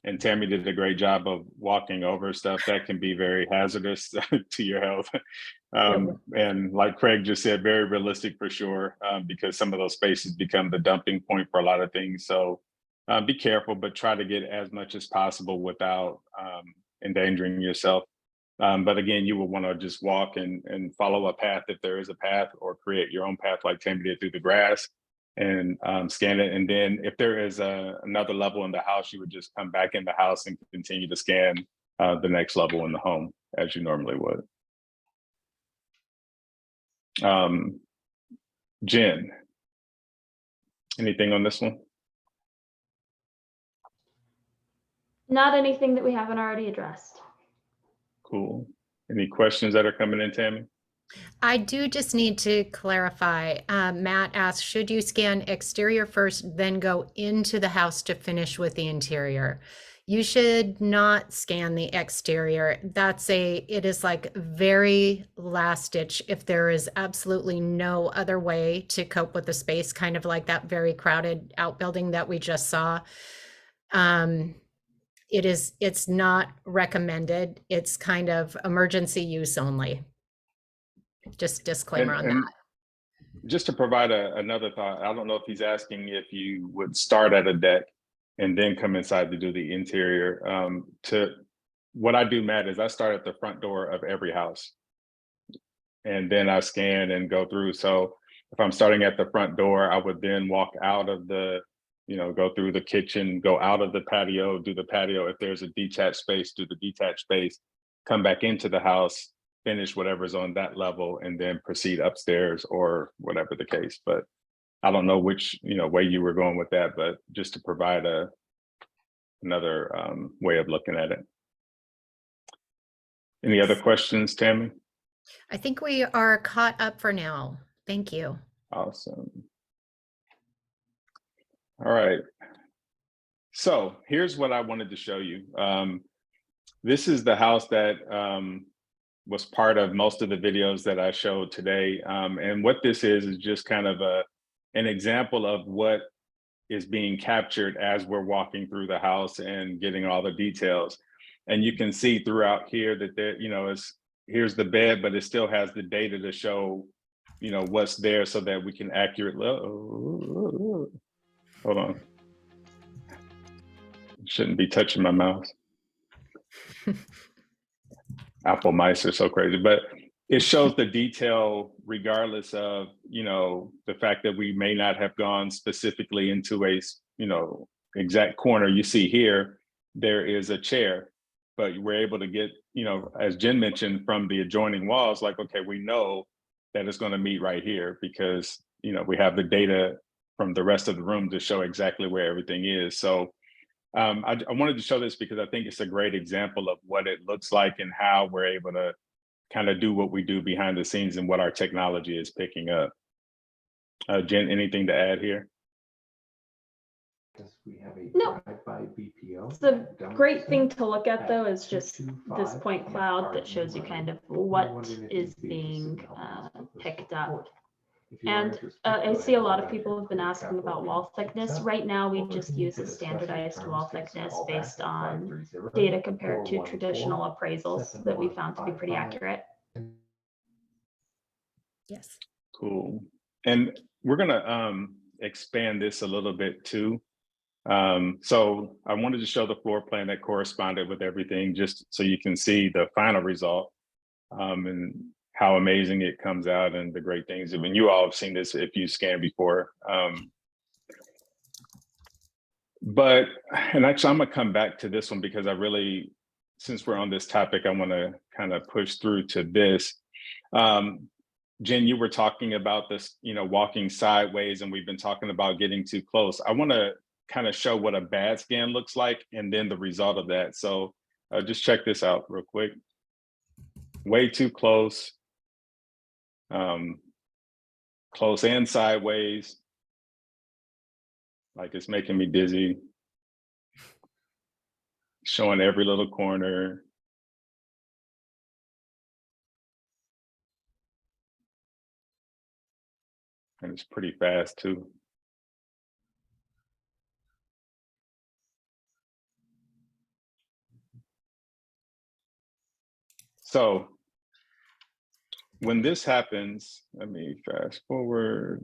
And Tammy did a great job of walking over stuff that can be very hazardous to your health. And like Craig just said, very realistic for sure, because some of those spaces become the dumping point for a lot of things. So be careful, but try to get as much as possible without endangering yourself. But again, you will want to just walk and follow a path if there is a path, or create your own path like Tammy did through the grass, and scan it. And then if there is another level in the house, you would just come back in the house and continue to scan the next level in the home as you normally would. Jen, anything on this one? Not anything that we haven't already addressed. Cool. Any questions that are coming in, Tammy? I do just need to clarify. Matt asked, should you scan exterior first, then go into the house to finish with the interior? You should not scan the exterior. It is like very last ditch if there is absolutely no other way to cope with the space, kind of like that very crowded outbuilding that we just saw. It's not recommended. It's kind of emergency use only. Just disclaimer on that. And just to provide another thought, I don't know if he's asking if you would start at a deck and then come inside to do the interior. What I do, Matt, is I start at the front door of every house, and then I scan and go through. So if I'm starting at the front door, I would then walk out of the, go through the kitchen, go out of the patio, do the patio. If there's a detached space, do the detached space, come back into the house, finish whatever's on that level, and then proceed upstairs or whatever the case. But I don't know which way you were going with that, but just to provide another way of looking at it. Any other questions, Tammy? I think we are caught up for now. Thank you. Awesome. All right. So here's what I wanted to show you. This is the house that was part of most of the videos that I showed today. And what this is just kind of an example of what is being captured as we're walking through the house and getting all the details. And you can see throughout here that there, here's the bed, but it still has the data to show, what's there so that we can accurately, hold on. Shouldn't be touching my mouse. Apple mice are so crazy, but it shows the detail regardless of, the fact that we may not have gone specifically into a, exact corner. You see here, there is a chair, but we're able to get, as Jen mentioned, from the adjoining walls, like, okay, we know that it's going to meet right here because, we have the data from the rest of the room to show exactly where everything is. So I wanted to show this because I think it's a great example of what it looks like and how we're able to kind of do what we do behind the scenes and what our technology is picking up. Jen, anything to add here? No. The great thing to look at though is just this point cloud that shows you kind of what is being picked up. And I see a lot of people have been asking about wall thickness. Right now, we just use a standardized wall thickness based on data compared to traditional appraisals that we found to be pretty accurate. Yes. Cool. And we're gonna expand this a little bit too. So I wanted to show the floor plan that corresponded with everything, just so you can see the final result and how amazing it comes out and the great things. I mean, you all have seen this if you scanned before. And actually, I'm gonna come back to this one because I really, since we're on this topic, I wanna kind of push through to this. Jen, you were talking about this, walking sideways, and we've been talking about getting too close. I wanna kind of show what a bad scan looks like and then the result of that. So just check this out real quick. Way too close. Close and sideways, like it's making me dizzy, showing every little corner. And it's pretty fast too. So when this happens, let me fast forward.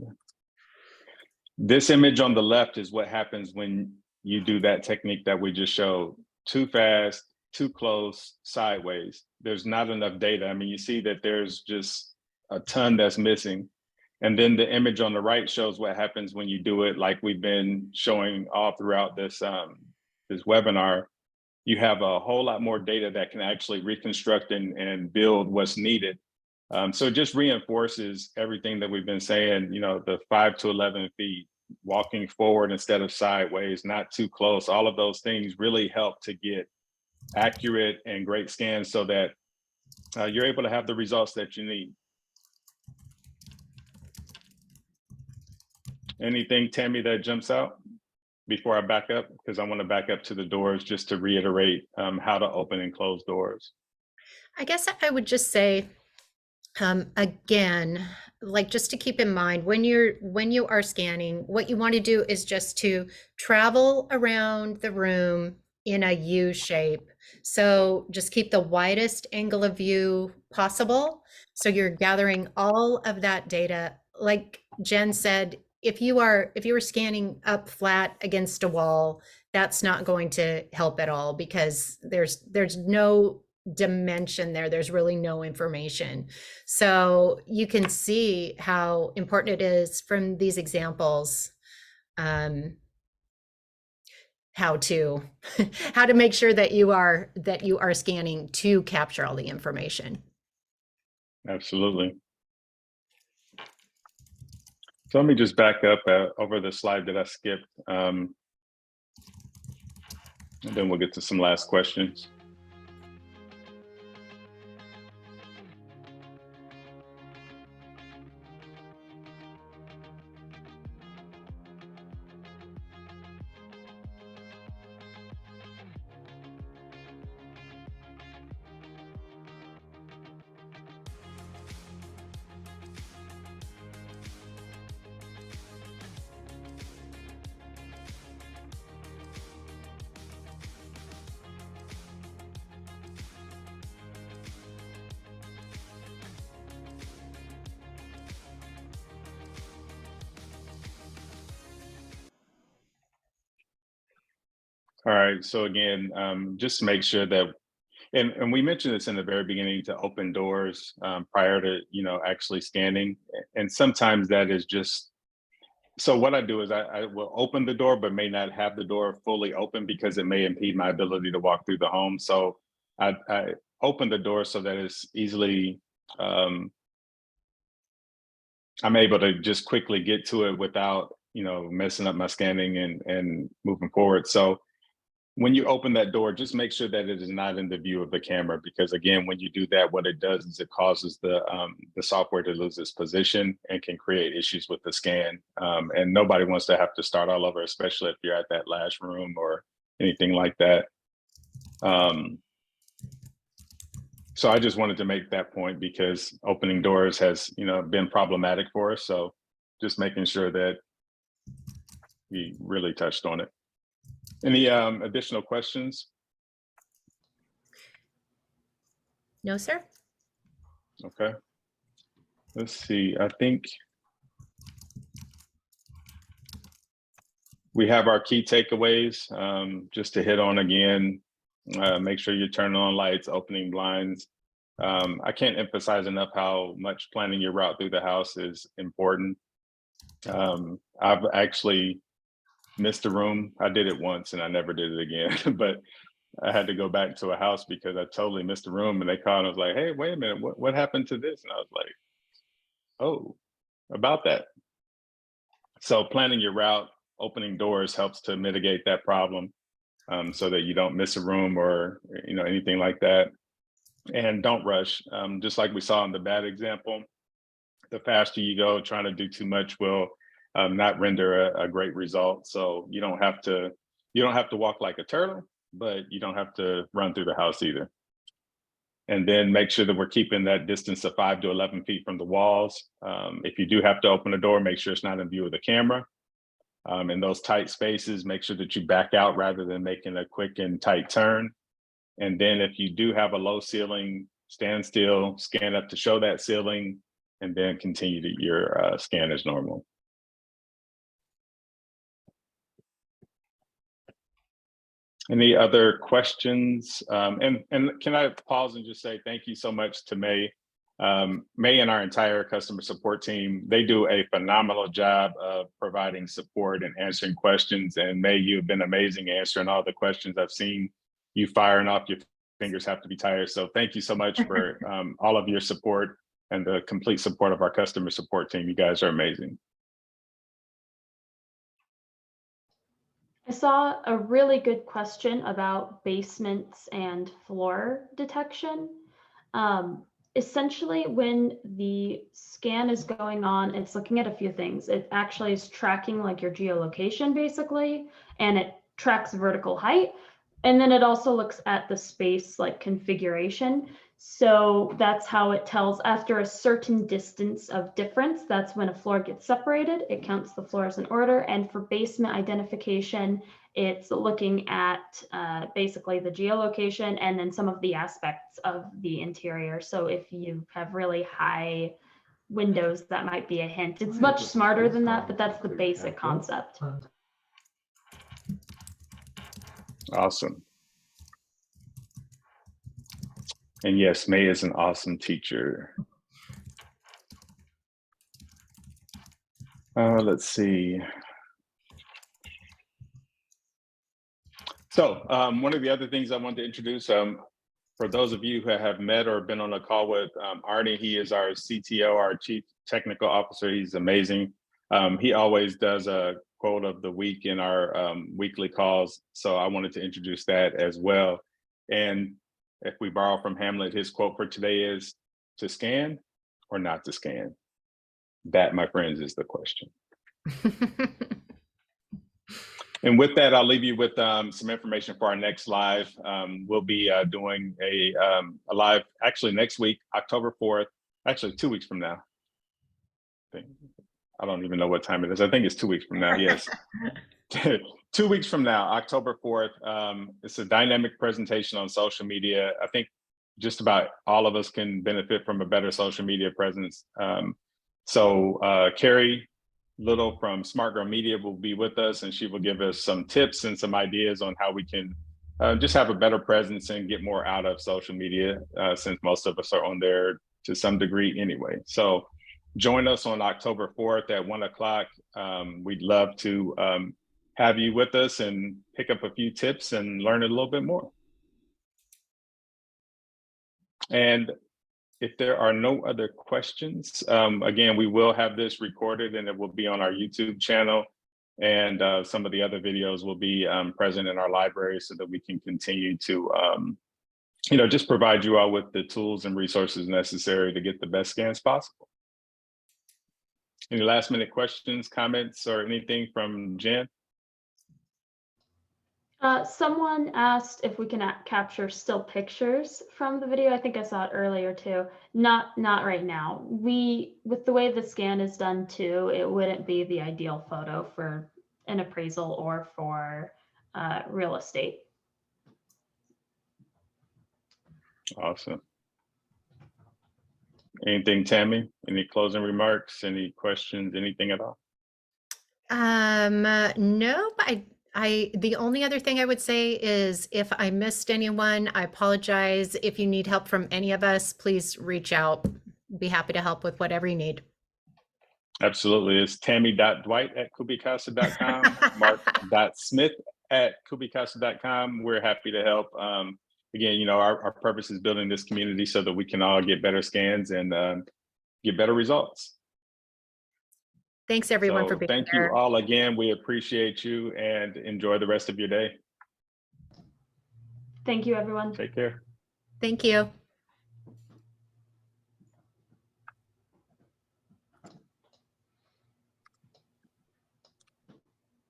This image on the left is what happens when you do that technique that we just showed. Too fast, too close, sideways. There's not enough data. I mean, you see that there's just a ton that's missing. And then the image on the right shows what happens when you do it like we've been showing all throughout this, this webinar. You have a whole lot more data that can actually reconstruct and build what's needed. So it just reinforces everything that we've been saying, the 5 to 11 feet, walking forward instead of sideways, not too close. All of those things really help to get accurate and great scans so that you're able to have the results that you need. Anything, Tammy, that jumps out before I back up? Because I want to back up to the doors just to reiterate how to open and close doors. I guess I would just say, again, like just to keep in mind when you are scanning, what you want to do is just to travel around the room in a U shape. So just keep the widest angle of view possible. So you're gathering all of that data. Like Jen said, if you were scanning up flat against a wall, that's not going to help at all because there's no dimension there. There's really no information. So you can see how important it is from these examples, how to how to make sure that you are scanning to capture all the information. Absolutely. So let me just back up over the slide that I skipped, and then we'll get to some last questions. All right, so again, just to make sure that, and we mentioned this in the very beginning, to open doors prior to, actually scanning. And sometimes that is just, so what I do is I will open the door, but may not have the door fully open because it may impede my ability to walk through the home. So I open the door so that it's easily, I'm able to just quickly get to it without, messing up my scanning and moving forward. So when you open that door, just make sure that it is not in the view of the camera, because again, when you do that, what it does is it causes the software to lose its position and can create issues with the scan. And nobody wants to have to start all over, especially if you're at that last room or anything like that. So I just wanted to make that point because opening doors has, been problematic for us. So just making sure that we really touched on it. Any additional questions? No, sir. Okay. Let's see. I think we have our key takeaways. Just to hit on again, make sure you're turning on lights, opening blinds. I can't emphasize enough how much planning your route through the house is important. I've actually missed a room. I did it once and I never did it again, but I had to go back to a house because I totally missed a room, and they called and I was like, hey, wait a minute, what happened to this? And I was like, oh, about that. So planning your route, opening doors helps to mitigate that problem, so that you don't miss a room or anything like that. And don't rush. Just like we saw in the bad example, the faster you go, trying to do too much will not render a great result. So you don't have to walk like a turtle, but you don't have to run through the house either. And then make sure that we're keeping that distance of 5 to 11 feet from the walls. If you do have to open a door, make sure it's not in view of the camera. In those tight spaces, make sure that you back out rather than making a quick and tight turn. And then if you do have a low ceiling, stand still, scan up to show that ceiling, and then continue to your scan as normal. Any other questions? And can I pause and just say thank you so much to May. May and our entire customer support team, they do a phenomenal job of providing support and answering questions. And May, you've been amazing answering all the questions. I've seen you firing off, your fingers have to be tired. So thank you so much for all of your support and the complete support of our customer support team. You guys are amazing. I saw a really good question about basements and floor detection. essentially, when the scan is going on, it's looking at a few things. It actually is tracking like your geolocation basically, and it tracks vertical height. And then it also looks at the space like configuration. So that's how it tells after a certain distance of difference, that's when a floor gets separated. It counts the floors in order. And for basement identification, it's looking at basically the geolocation and then some of the aspects of the interior. So if you have really high windows, that might be a hint. It's much smarter than that, but that's the basic concept. Awesome. And yes, May is an awesome teacher. Let's see. So one of the other things I wanted to introduce, for those of you who have met or been on a call with Arnie, he is our CTO, our Chief Technical Officer. He's amazing. He always does a quote of the week in our weekly calls. So I wanted to introduce that as well. And if we borrow from Hamlet, his quote for today is, to scan or not to scan? That, my friends, is the question. And with that, I'll leave you with some information for our next live. We'll be doing a live actually next week, October 4th, actually 2 weeks from now. I don't even know what time it is. I think it's 2 weeks from now, yes. 2 weeks from now, October 4th. It's a dynamic presentation on social media. I think just about all of us can benefit from a better social media presence. So Carrie Little from Smart Girl Media will be with us, and she will give us some tips and some ideas on how we can just have a better presence and get more out of social media, since most of us are on there to some degree anyway. So join us on October 4th at 1 o'clock. We'd love to have you with us and pick up a few tips and learn a little bit more. And if there are no other questions, again, we will have this recorded and it will be on our YouTube channel. And some of the other videos will be present in our library so that we can continue to, just provide you all with the tools and resources necessary to get the best scans possible. Any last minute questions, comments, or anything from Jen? Someone asked if we can capture still pictures from the video. I think I saw it earlier too. Not right now. With the way the scan is done too, it wouldn't be the ideal photo for an appraisal or for real estate. Awesome. Anything, Tammy? Any closing remarks? Any questions? Anything at all? Nope. The only other thing I would say is if I missed anyone, I apologize. If you need help from any of us, please reach out. Be happy to help with whatever you need. Absolutely. It's tammy.dwight@CubiCasa.com, mark.smith@CubiCasa.com. We're happy to help. Again, our purpose is building this community so that we can all get better scans and get better results. Thanks everyone for being here. Thank you all again. We appreciate you and enjoy the rest of your day. Thank you, everyone. Take care. Thank you.